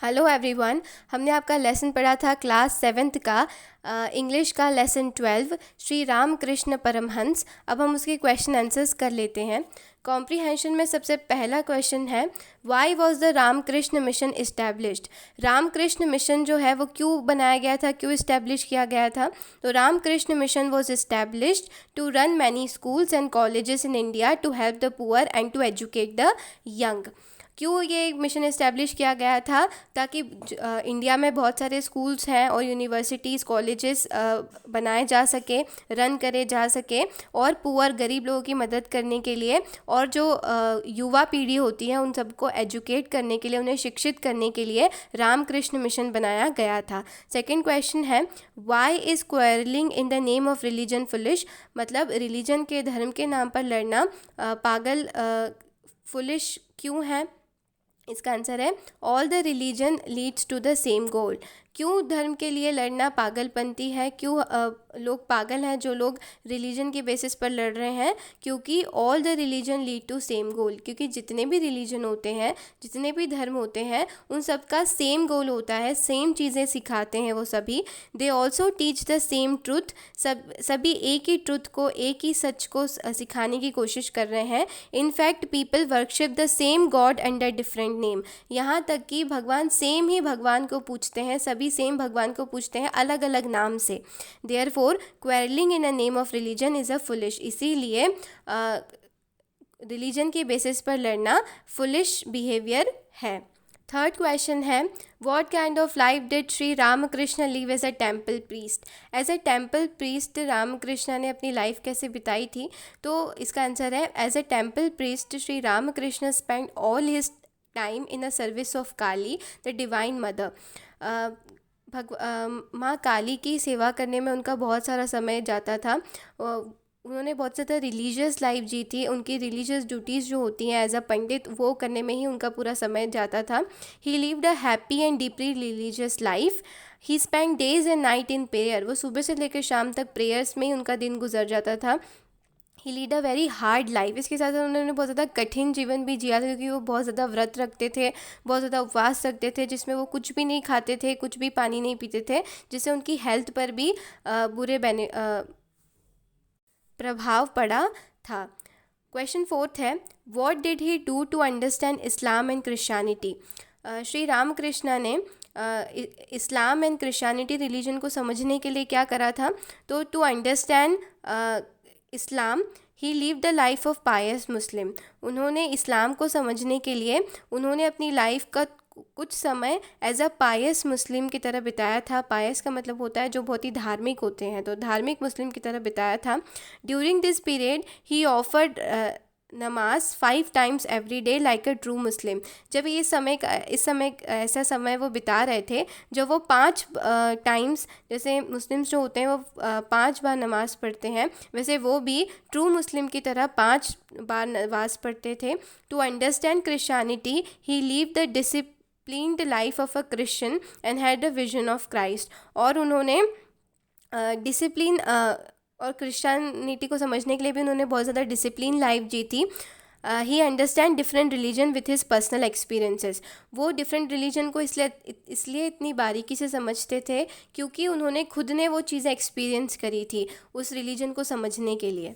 Hello everyone. हमने आपका lesson पढ़ा था क्लास 7th का इंग्लिश का लेसन 12 श्री रामकृष्ण परमहंस। अब हम उसके क्वेश्चन आंसर्स कर लेते हैं। कॉम्प्रीहेंशन में सबसे पहला क्वेश्चन है, why was the Ramakrishna mission established. Ramakrishna mission जो है वो क्यों बनाया गया था, क्यों इस्टेब्लिश किया गया था? तो Ramakrishna mission was established to run many schools and colleges in India to help the poor and to educate the young. क्यों ये मिशन इस्टेब्लिश किया गया था? ताकि इंडिया में बहुत सारे स्कूल्स हैं और यूनिवर्सिटीज़ कॉलेजेस बनाए जा सके, रन करे जा सके, और पुअर गरीब लोगों की मदद करने के लिए, और जो युवा पीढ़ी होती है उन सबको एजुकेट करने के लिए, उन्हें शिक्षित करने के लिए रामकृष्ण मिशन बनाया गया था। सेकंड क्वेश्चन है, why is quarrelling in the name of religion foolish. मतलब रिलीजन के, धर्म के नाम पर लड़ना पागल, फुलिश क्यों है? इसका आंसर है, all the religion leads to the same goal. क्यों धर्म के लिए लड़ना पागलपंती है? क्यों लोग पागल हैं जो लोग रिलीजन के बेसिस पर लड़ रहे हैं? क्योंकि all the religion lead to same goal. क्योंकि जितने भी रिलीजन होते हैं, जितने भी धर्म होते हैं, उन सब का सेम गोल होता है, सेम चीज़ें सिखाते हैं वो सभी। They also teach the same truth. सभी एक ही ट्रुथ को, एक ही सच को सिखाने की कोशिश कर रहे हैं। In fact people worship the same God under different name. यहाँ तक कि भगवान, सेम ही भगवान को पूछते हैं, सभी सेम भगवान को पूछते हैं अलग अलग नाम से। Therefore quarrelling in a name of religion is a foolish. इसीलिए रिलीजन के बेसिस पर लड़ना फुलिश बिहेवियर है। थर्ड क्वेश्चन है, what kind of life did Shri Ramakrishna live as a temple priest. As a temple priest Ramakrishna ने अपनी लाइफ कैसे बिताई थी? तो इसका आंसर है, as a temple priest Shri Ramakrishna spend all his time in a service of Kali the divine mother. माँ काली की सेवा करने में उनका बहुत सारा समय जाता था। उन्होंने बहुत ज़्यादा रिलीजियस लाइफ जी थी। उनकी रिलीजियस ड्यूटीज़ जो होती हैं एज अ पंडित, वो करने में ही उनका पूरा समय जाता था। ही lived a happy and deeply religious life. He spend days and night in prayer. वो सुबह से लेकर शाम तक प्रेयर्स में ही उनका दिन गुजर जाता था। He lead a very hard life. इसके साथ साथ उन्होंने बहुत ज़्यादा कठिन जीवन भी जिया था, क्योंकि वो बहुत ज़्यादा व्रत रखते थे, बहुत ज़्यादा उपवास रखते थे, जिसमें वो कुछ भी नहीं खाते थे, कुछ भी पानी नहीं पीते थे, जिससे उनकी हेल्थ पर भी बुरे प्रभाव पड़ा था। क्वेश्चन फोर्थ है, what did he do to understand Islam and Christianity. Shri Ramakrishna ने इस्लाम एंड क्रिश्चियनिटी रिलीजन को समझने के लिए क्या करा था? तो to understand Islam he live the life of pious Muslim. उन्होंने इस्लाम को समझने के लिए उन्होंने अपनी लाइफ का कुछ समय एज अ पायस मुस्लिम की तरह बिताया था। पायस का मतलब होता है जो बहुत ही धार्मिक होते हैं, तो धार्मिक मुस्लिम की तरह बिताया था। During this period he offered namaz 5 times every day like a true Muslim. जब ये इस समय ऐसा समय वो बिता रहे थे जब वो 5 टाइम्स, जैसे मुस्लिम्स जो होते हैं वो 5 बार नमाज़ पढ़ते हैं, वैसे वो भी ट्रू मुस्लिम की तरह 5 बार नमाज़ पढ़ते थे। To understand Christianity he live the disciplined life of a Christian and had the vision of Christ. और उन्होंने डिसिप्लिन और क्रिश्चियनिटी को समझने के लिए भी उन्होंने बहुत ज़्यादा डिसिप्लिन लाइफ जी थी। ही understand different religion with his personal experiences. वो डिफरेंट रिलीजन को इसलिए इतनी बारीकी से समझते थे क्योंकि उन्होंने खुद ने वो चीज़ें एक्सपीरियंस करी थी उस रिलीजन को समझने के लिए।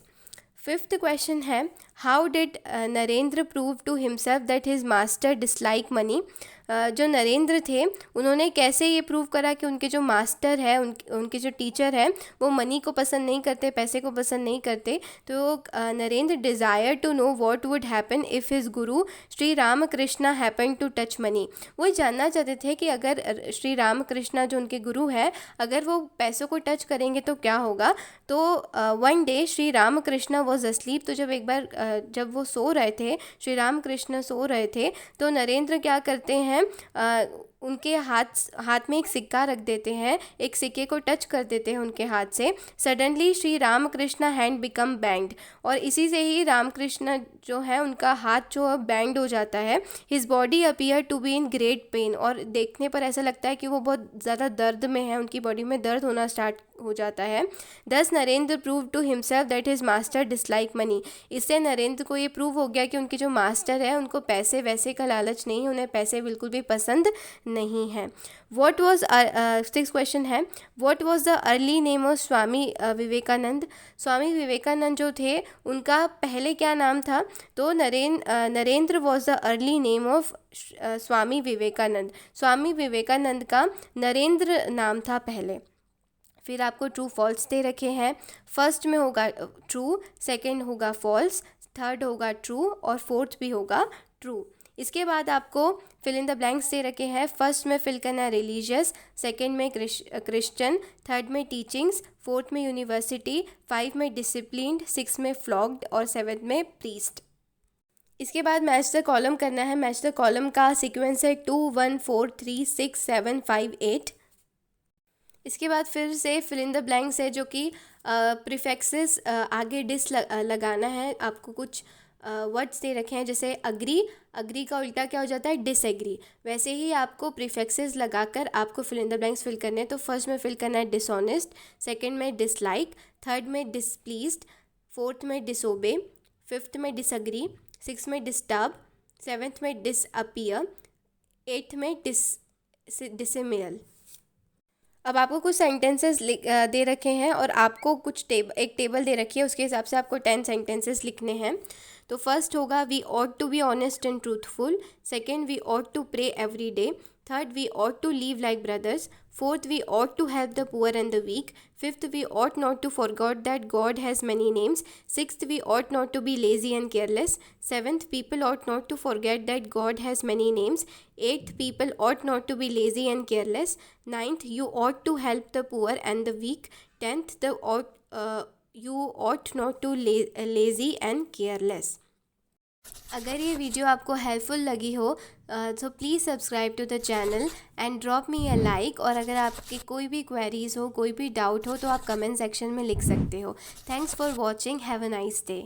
फिफ्थ क्वेश्चन है, how did Narendra prove to himself that his master dislike money. जो नरेंद्र थे उन्होंने कैसे ये प्रूव करा कि उनके जो मास्टर है, उनके जो टीचर हैं, वो मनी को पसंद नहीं करते, पैसे को पसंद नहीं करते। तो Narendra desire to know what would happen if his guru Shri Ramakrishna happen to touch money. वो जानना चाहते थे कि अगर श्री रामकृष्ण जो उनके गुरु हैं, अगर वो पैसों को टच करेंगे तो क्या होगा। तो one day Shri Ramakrishna was asleep. तो जब एक बार जब वो सो रहे थे, श्री रामकृष्ण सो रहे थे, तो नरेंद्र क्या करते हैं, उनके हाथ में एक सिक्का रख देते हैं, एक सिक्के को टच कर देते हैं उनके हाथ से। Suddenly Shri Ramakrishna hand become bend. और इसी से ही रामकृष्ण जो है उनका हाथ जो है बैंड हो जाता है। His body appear to be in great pain. और देखने पर ऐसा लगता है कि वो बहुत ज़्यादा दर्द में है, उनकी बॉडी में दर्द होना स्टार्ट हो जाता है। Thus Narendra prove to himself that his master dislike money. इससे नरेंद्र को ये प्रूव हो गया कि उनके जो मास्टर है उनको पैसे वैसे का लालच नहीं, उन्हें पैसे बिल्कुल भी पसंद नहीं है। व्हाट वाज, 6 क्वेश्चन है, what was the early name of Swami Vivekananda. Swami Vivekananda जो थे उनका पहले क्या नाम था? तो Narendra was the early name of Swami Vivekananda. Swami Vivekananda का नरेंद्र नाम था पहले। फिर आपको ट्रू फॉल्स दे रखे हैं। फर्स्ट में होगा ट्रू, सेकंड होगा फॉल्स, थर्ड होगा ट्रू और फोर्थ भी होगा ट्रू। इसके बाद आपको फिल इन द ब्लैंक्स दे रखे हैं। फर्स्ट में फिल करना है रिलीजियस, सेकंड में क्रिश्चियन, थर्ड में टीचिंग्स, फोर्थ में यूनिवर्सिटी, 5 में डिसिप्लिन्ड, 6 में फ्लॉग्ड और 7 में प्रीस्ट। इसके बाद मैच द कॉलम करना है। मैच द कॉलम का सीक्वेंस है 2 1 4 3 6 7 5 8। इसके बाद फिर से फिल इन द ब्लैंक्स है जो कि प्रीफिक्सेस आगे लगाना है। आपको कुछ वर्ड्स दे रखे हैं जैसे अग्री, अग्री का उल्टा क्या हो जाता है? डिसएग्री। वैसे ही आपको प्रीफिक्सेस लगाकर आपको fill in the blanks fill करने हैं। तो फर्स्ट में फिल करना है डिसऑनेस्ट, सेकंड में डिसलाइक, थर्ड में डिसप्लीज्ड, फोर्थ में डिसोबे, फिफ्थ में डिसएग्री, सिक्स में डिस्टर्ब, सेवेंथ में डिसअपियर, एट्थ में डिसमिनल। अब आपको कुछ सेंटेंसेस दे रखे हैं और आपको कुछ एक टेबल दे रखी है, उसके हिसाब से आपको 10 सेंटेंसेस लिखने हैं। तो फर्स्ट होगा we ought to be honest and truthful, second we ought to pray every day, third we ought to live like brothers, fourth we ought to help the poor and the weak, fifth we ought not to forget that God has many names, sixth we ought not to be lazy and careless, seventh people ought not to forget that God has many names, eighth people ought not to be lazy and careless, ninth you ought to help the poor and the weak, tenth you ought not to lazy and careless। अगर ये video आपको helpful लगी हो तो please subscribe to the channel and drop me a like. और अगर आपकी कोई भी क्वेरीज़ हो, कोई भी डाउट हो तो आप कमेंट सेक्शन में लिख सकते हो। Thanks for watching, have a nice day.